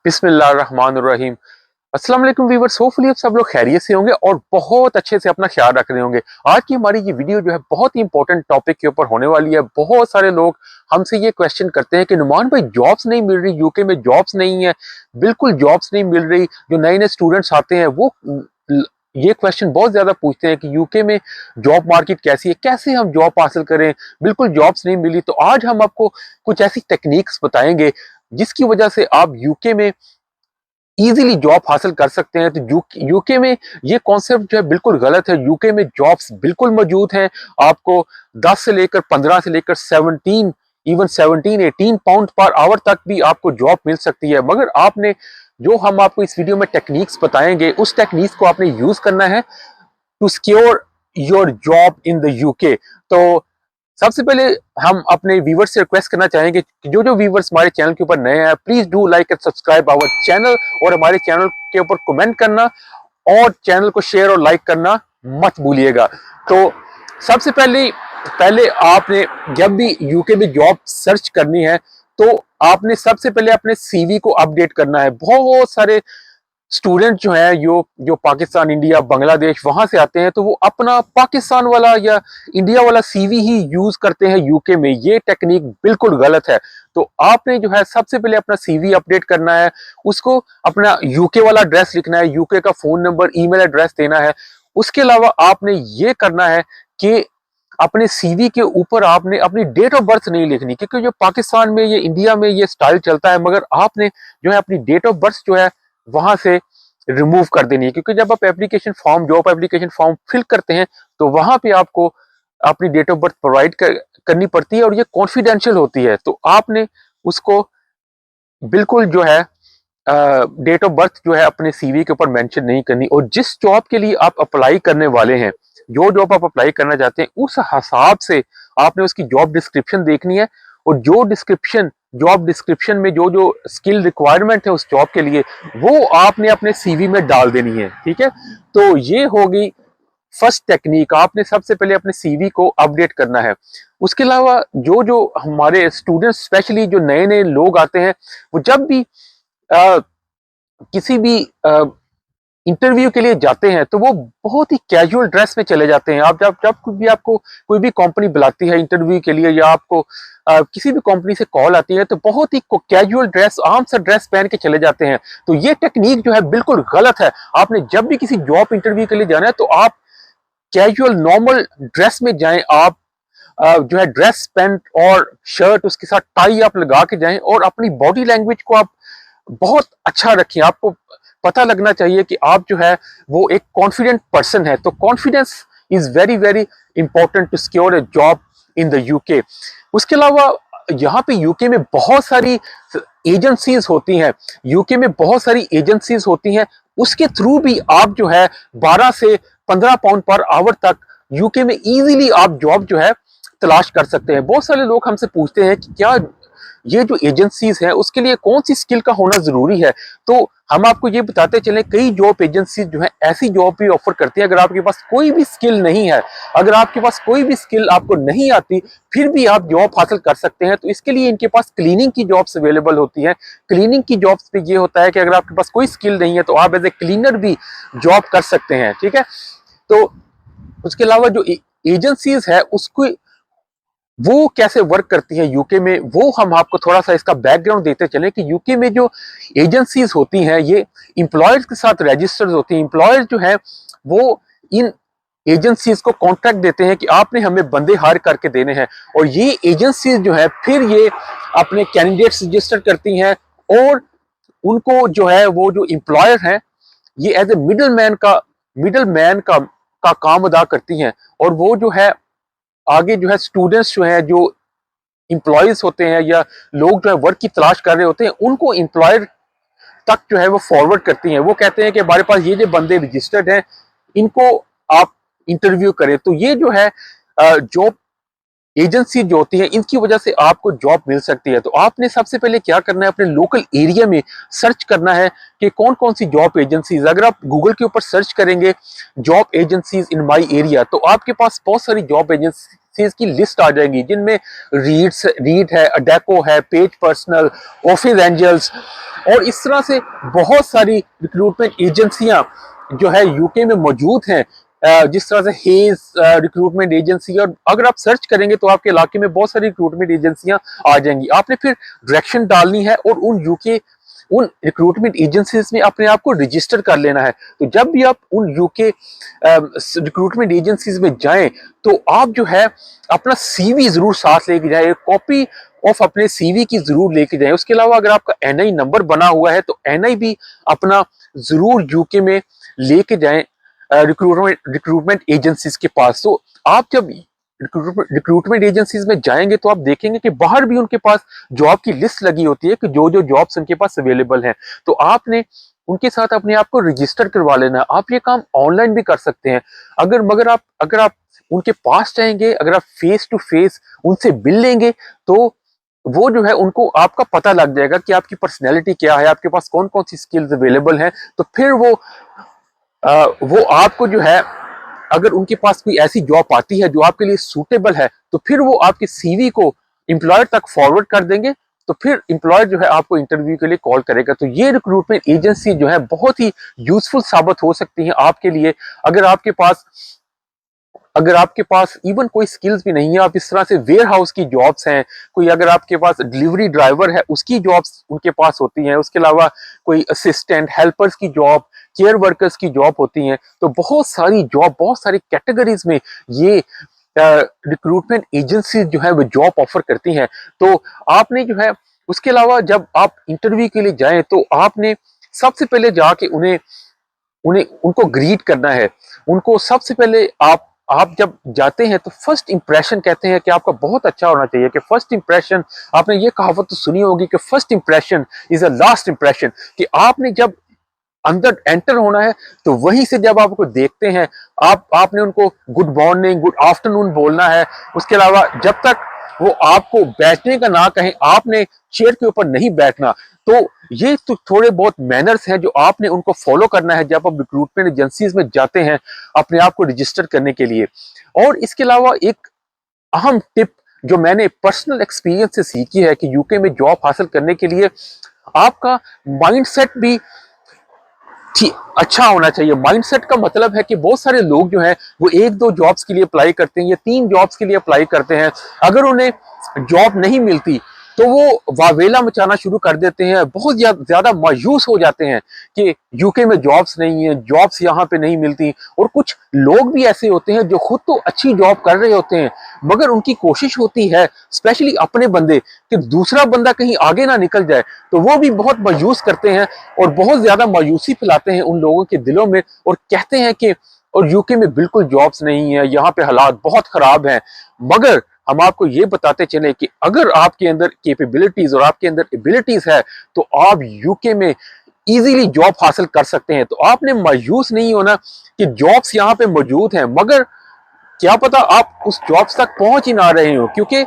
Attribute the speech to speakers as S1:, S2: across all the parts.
S1: बिस्मिल्लाहिर्रहमानिर्रहीम। अस्सलाम वालेकुम व्यूअर्स, होपफुली आप सब लोग खैरियत से होंगे और बहुत अच्छे से अपना ख्याल रख रहे होंगे। आज की हमारी ये वीडियो जो है बहुत ही इंपॉर्टेंट टॉपिक के ऊपर होने वाली है। बहुत सारे लोग हमसे ये क्वेश्चन करते हैं कि नुमान भाई जॉब्स नहीं मिल रही, यूके में जॉब्स नहीं है, बिल्कुल जॉब्स नहीं मिल रही। जो नए नए स्टूडेंट्स आते हैं वो ये क्वेश्चन बहुत ज्यादा पूछते हैं कि यूके में जॉब मार्केट कैसी है, कैसे हम जॉब हासिल करें, बिल्कुल जॉब्स नहीं मिली। तो आज हम आपको कुछ ऐसी टेक्निक्स बताएंगे जिसकी वजह से आप यूके में इजीली जॉब हासिल कर सकते हैं। तो यूके में ये कॉन्सेप्ट जो है बिल्कुल गलत है। यूके में जॉब्स बिल्कुल मौजूद हैं। आपको 10 से लेकर 15 से लेकर 17 इवन 17-18 पाउंड पर आवर तक भी आपको जॉब मिल सकती है। मगर आपने जो हम आपको इस वीडियो में टेक्निक्स बताएंगे उस टेक्निक्स को आपने यूज करना है to secure your job in the UK. तो सबसे पहले हम अपने व्यूवर्स से रिक्वेस्ट करना चाहेंगे कि जो जो व्यूवर्स हमारे चैनल के ऊपर नए हैं please do like and subscribe our channel और हमारे चैनल के ऊपर कमेंट करना और चैनल को शेयर और लाइक करना मत भूलिएगा। तो सबसे पहले आपने जब भी यूके में जॉब सर्च करनी है तो आपने सबसे पहले अपने सीवी को अपडेट करना है। बहुत सारे स्टूडेंट जो है जो पाकिस्तान, इंडिया, बांग्लादेश वहां से आते हैं तो वो अपना पाकिस्तान वाला या इंडिया वाला सीवी ही यूज करते हैं यूके में। ये टेक्निक बिल्कुल गलत है। तो आपने जो है सबसे पहले अपना सीवी अपडेट करना है, उसको अपना यूके वाला एड्रेस लिखना है, यूके का फोन नंबर, ईमेल एड्रेस देना है। उसके अलावा आपने ये करना है कि अपने सीवी के ऊपर आपने अपनी डेट ऑफ बर्थ नहीं लिखनी, क्योंकि जो पाकिस्तान में, ये इंडिया में ये स्टाइल चलता है, मगर आपने जो है अपनी डेट ऑफ बर्थ जो है वहां से रिमूव कर देनी है। क्योंकि जब आप application form, job application form fill करते हैं तो वहां पे आपको अपनी डेट ऑफ बर्थ प्रोवाइड करनी पड़ती है और ये कॉन्फिडेंशियल होती है। तो आपने उसको बिल्कुल जो है डेट ऑफ बर्थ जो है अपने सीवी के ऊपर मेंशन नहीं करनी। और जिस जॉब के लिए आप अप्लाई करने वाले हैं, जो जॉब आप अप्लाई करना चाहते हैं, उस हिसाब से आपने उसकी जॉब डिस्क्रिप्शन देखनी है। और जॉब डिस्क्रिप्शन में जो जो स्किल रिक्वायरमेंट है उस जॉब के लिए वो आपने अपने सीवी में डाल देनी है। ठीक है, तो ये होगी फर्स्ट टेक्निक। आपने सबसे पहले अपने सीवी को अपडेट करना है। उसके अलावा जो जो हमारे स्टूडेंट्स, स्पेशली जो नए नए लोग आते हैं, वो जब भी अ, किसी भी इंटरव्यू के लिए जाते हैं तो वो बहुत ही कैजुअल ड्रेस में चले जाते हैं। आप जब जब भी आपको कोई भी कंपनी बुलाती है इंटरव्यू के लिए या आपको किसी भी कंपनी से कॉल आती है तो बहुत ही कैजुअल ड्रेस, आम सा ड्रेस पहन के चले जाते हैं। तो ये टेक्निक जो है बिल्कुल गलत है। आपने जब भी किसी जॉब इंटरव्यू के लिए जाना है तो आप कैजुअल नॉर्मल ड्रेस में जाएं। आप जो है ड्रेस, पैंट और शर्ट, उसके साथ टाई आप लगा के जाएं और अपनी बॉडी लैंग्वेज को आप बहुत अच्छा रखिए। आपको पता लगना चाहिए कि आप जो है वो एक कॉन्फिडेंट पर्सन है। तो confidence is very very important to secure a job in the UK. उसके अलावा यहाँ पे यूके में बहुत सारी एजेंसीज होती हैं। यूके में बहुत सारी एजेंसीज होती हैं, उसके थ्रू भी आप जो है 12 से 15 पाउंड पर आवर तक यूके में इजीली आप जॉब जो है तलाश कर सकते हैं। बहुत सारे लोग हमसे पूछते हैं कि क्या ये जो एजेंसीज है उसके लिए कौन सी स्किल का होना जरूरी है। तो हम आपको ये बताते चलें, कई जॉब एजेंसीज जो है ऐसी जॉब भी ऑफर करती है। अगर आपके पास कोई भी स्किल नहीं है, अगर आपके पास कोई भी स्किल आपको नहीं आती, फिर भी आप जॉब हासिल कर सकते हैं। तो इसके लिए इनके पास क्लीनिंग की जॉब्स अवेलेबल होती हैं। क्लीनिंग की जॉब्स पे ये होता है कि अगर आपके पास कोई स्किल नहीं है तो आप एज ए क्लीनर भी जॉब कर सकते हैं। ठीक है, तो उसके अलावा जो एजेंसीज है उसको वो कैसे वर्क करती है यूके में, वो हम आपको थोड़ा सा इसका बैकग्राउंड देते चले कि यूके में जो एजेंसीज होती हैं ये इंप्लॉयर्स के साथ रजिस्टर्ड होती हैं। इंप्लॉयर्स जो है वो इन एजेंसीज को कॉन्ट्रैक्ट देते हैं कि आपने हमें बंदे हायर करके देने हैं, और ये एजेंसीज जो है फिर ये अपने कैंडिडेट्स रजिस्टर करती हैं और उनको जो है वो जो इंप्लॉयर हैं ये एज ए मिडल मैन का काम अदा करती हैं। और वो जो है आगे जो है स्टूडेंट्स जो है, जो इंप्लॉयज होते हैं या लोग जो है वर्क की तलाश कर रहे होते हैं, उनको इंप्लॉयर तक जो है वो फॉरवर्ड करती हैं। वो कहते हैं कि हमारे पास ये जो बंदे रजिस्टर्ड हैं इनको आप इंटरव्यू करें। तो ये जो है जॉब एजेंसी जो होती है इनकी वजह से आपको जॉब मिल सकती है। तो आपने सबसे पहले क्या करना है, अपने लोकल एरिया में सर्च करना है कि कौन कौन सी जॉब एजेंसीज। अगर आप गूगल के ऊपर सर्च करेंगे job agencies in my area तो आपके पास बहुत सारी जॉब एजेंसीज की लिस्ट आ जाएगी, जिनमें रीड है, अडेको है, पेज पर्सनल, ऑफिस एंजल्स, और इस तरह से बहुत सारी रिक्रूटमेंट एजेंसियां जो है यूके में मौजूद हैं, जिस तरह से हेज रिक्रूटमेंट एजेंसी, और अगर आप सर्च करेंगे तो आपके इलाके में बहुत सारी रिक्रूटमेंट एजेंसियां आ जाएंगी। आपने फिर डायरेक्शन डालनी है और उन रिक्रूटमेंट एजेंसीज में अपने आप को रजिस्टर कर लेना है। तो जब भी आप उन यूके रिक्रूटमेंट एजेंसीज में जाएं तो आप जो है अपना सीवी जरूर साथ लेके जाएं, कॉपी ऑफ अपने सीवी की जरूर लेके जाएं। उसके अलावा अगर आपका एनआई नंबर बना हुआ है तो एनआई भी अपना जरूर यूके में लेके जाएं रिक्रूटमेंट एजेंसीज के पास। तो आप जब रिक्रूटमेंट एजेंसीज में जाएंगे तो आप देखेंगे कि बाहर भी उनके पास जॉब की लिस्ट लगी होती है कि जो जो जॉब्स उनके पास अवेलेबल हैं। तो आपने उनके साथ अपने आप को रजिस्टर करवा लेना है। आप ये काम ऑनलाइन भी कर सकते हैं। अगर आप उनके पास जाएंगे, अगर आप फेस टू फेस उनसे मिल लेंगे तो वो जो है उनको आपका पता लग जाएगा कि आपकी पर्सनैलिटी क्या है, आपके पास कौन कौन सी स्किल्स अवेलेबल हैं। तो फिर वो आपको जो है, अगर उनके पास कोई ऐसी जॉब आती है जो आपके लिए सूटेबल है तो फिर वो आपके सीवी को एम्प्लॉयर तक फॉरवर्ड कर देंगे। तो फिर एम्प्लॉयर जो है आपको इंटरव्यू के लिए कॉल करेगा। तो ये रिक्रूटमेंट एजेंसी जो है बहुत ही यूजफुल साबित हो सकती है आपके लिए। अगर आपके पास अगर आपके पास इवन कोई स्किल्स भी नहीं है, आप इस तरह से वेयर हाउस की जॉब्स हैं, कोई अगर आपके पास डिलीवरी ड्राइवर है उसकी जॉब्स उनके पास होती हैं, उसके अलावा कोई असिस्टेंट हेल्पर्स की जॉब, केयर वर्कर्स की जॉब होती हैं। तो बहुत सारी जॉब, बहुत सारी कैटेगरीज में ये रिक्रूटमेंट एजेंसी जो है वो जॉब ऑफर करती हैं। तो आपने जो है उसके अलावा जब आप इंटरव्यू के लिए जाएं तो आपने सबसे पहले जाके उन्हें उन्हें उनको ग्रीट करना है। उनको सबसे पहले आप जब जाते हैं तो फर्स्ट इंप्रेशन कहते हैं कि आपका बहुत अच्छा होना चाहिए। कि फर्स्ट इंप्रेशन, आपने ये कहावत तो सुनी होगी कि first impression is a last impression. कि आपने जब अंदर एंटर होना है तो वहीं से जब आपको देखते हैं आपने उनको गुड मॉर्निंग, गुड आफ्टरनून बोलना है। उसके अलावा जब तक वो आपको बैठने का ना कहें आपने चेयर के ऊपर नहीं बैठना। तो ये तो थोड़े बहुत मैनर्स हैं जो आपने उनको फॉलो करना है जब आप रिक्रूटमेंट एजेंसीज में जाते हैं अपने आप को रजिस्टर करने के लिए। और इसके अलावा एक अहम टिप जो मैंने पर्सनल एक्सपीरियंस से सीखी है कि यूके में जॉब हासिल करने के लिए आपका माइंडसेट भी अच्छा होना चाहिए। माइंडसेट का मतलब है कि बहुत सारे लोग जो हैं वो एक दो जॉब्स के लिए अप्लाई करते हैं या तीन जॉब्स के लिए अप्लाई करते हैं। अगर उन्हें जॉब नहीं मिलती तो वो वावेला मचाना शुरू कर देते हैं, बहुत ज्यादा मायूस हो जाते हैं कि यूके में जॉब्स नहीं है, जॉब्स यहाँ पे नहीं मिलती। और कुछ लोग भी ऐसे होते हैं जो खुद तो अच्छी जॉब कर रहे होते हैं मगर उनकी कोशिश होती है, स्पेशली अपने बंदे, कि दूसरा बंदा कहीं आगे ना निकल जाए। तो वो भी बहुत मायूस करते हैं और बहुत ज्यादा मायूसी फैलाते हैं उन लोगों के दिलों में और कहते हैं कि और यूके में बिल्कुल जॉब्स नहीं है, यहाँ पे हालात बहुत खराब हैं। मगर हम आपको ये बताते चले कि अगर आपके अंदर कैपेबिलिटीज और आपके अंदर एबिलिटीज है तो आप यूके में इजीली जॉब हासिल कर सकते हैं। तो आपने मायूस नहीं होना कि जॉब्स यहाँ पे मौजूद हैं मगर क्या पता आप उस जॉब्स तक पहुंच ही ना रहे हो क्योंकि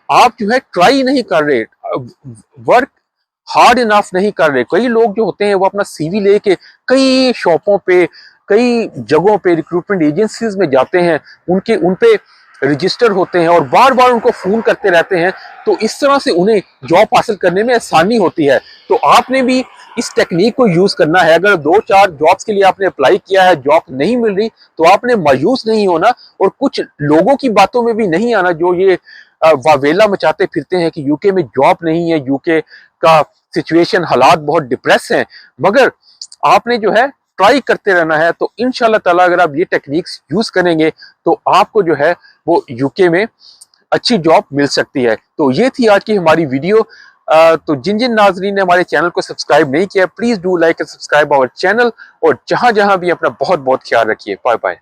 S1: आप जो है ट्राई नहीं कर रहे, वर्क हार्ड इनफ नहीं कर रहे। कई लोग जो होते हैं वो अपना सीवी लेके कई शॉपों पे, कई जगहों पे रिक्रूटमेंट एजेंसीज में जाते हैं, उन पे रजिस्टर होते हैं और बार बार उनको फोन करते रहते हैं। तो इस तरह से उन्हें जॉब हासिल करने में आसानी होती है। तो आपने भी इस टेक्निक को यूज करना है। अगर दो चार जॉब्स के लिए आपने अप्लाई किया है, जॉब नहीं मिल रही, तो आपने मायूस नहीं होना और कुछ लोगों की बातों में भी नहीं आना जो ये वावेला मचाते फिरते हैं कि यूके में जॉब नहीं है, यूके का सिचुएशन, हालात बहुत डिप्रेस हैं। मगर आपने जो है ट्राई करते रहना है। तो इंशाल्लाह ताला अगर आप ये टेक्निक्स यूज करेंगे तो आपको जो है वो यूके में अच्छी जॉब मिल सकती है। तो ये थी आज की हमारी वीडियो। तो जिन जिन नाजरीन ने हमारे चैनल को सब्सक्राइब नहीं किया, please do like and subscribe our channel. और जहां जहां भी अपना बहुत बहुत ख्याल रखिए। Bye bye.